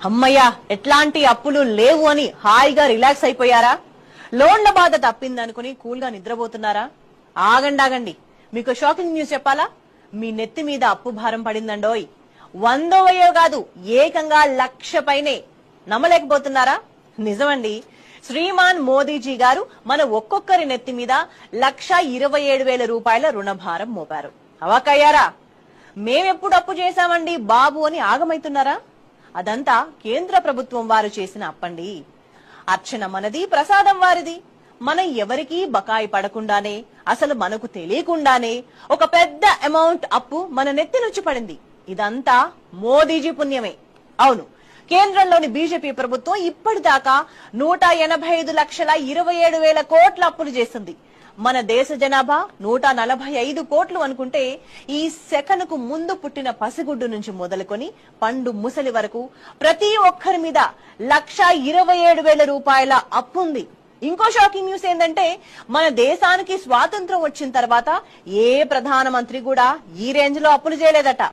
అమ్మయ్యా ఎట్లాంటి అప్పులు లేవు అని హాయిగా రిలాక్స్ అయిపోయారా? లోన్ల బాధ తప్పిందనుకుని కూల్ గా నిద్రపోతున్నారా? ఆగండి, మీకు షాకింగ్ న్యూస్ చెప్పాలా? మీ నెత్తి మీద అప్పు భారం పడిందండోయ్. 100 కాదు, ఏకంగా 1,00,000 పైనే. నమ్మలేకపోతున్నారా? నిజమండి. శ్రీమాన్ మోదీజీ గారు మన ఒక్కొక్కరి నెత్తి మీద 1,27,000 రూపాయల రుణభారం మోపారు. అవాకయ్యారా? మేమెప్పుడు అప్పు చేశామండి బాబు అని ఆగమైతున్నారా? అదంతా కేంద్ర ప్రభుత్వం వారు చేసిన అప్పండి. అర్చన మనది, ప్రసాదం వారిది. మనం ఎవరికీ బకాయి పడకుండానే, అసలు మనకు తెలియకుండానే ఒక పెద్ద అమౌంట్ అప్పు మన నెత్తి నుంచి పడింది. ఇదంతా మోదీజీ పుణ్యమే. అవును, కేంద్రంలోని బీజేపీ ప్రభుత్వం ఇప్పటిదాకా 185,27,000 కోట్ల అప్పులు చేసింది. మన దేశ జనాభా 145 కోట్లు అనుకుంటే, ఈ సెకనుకు ముందు పుట్టిన పసిగుడ్డు నుంచి మొదలుకొని పండు ముసలి వరకు ప్రతి ఒక్కరి మీద 1,27,000 రూపాయల అప్పుంది. ఇంకో షాకింగ్ న్యూస్ ఏంటంటే, మన దేశానికి స్వాతంత్రం వచ్చిన తర్వాత ఏ ప్రధానమంత్రి కూడా ఈ రేంజ్ లో అప్పులు చేయలేదట.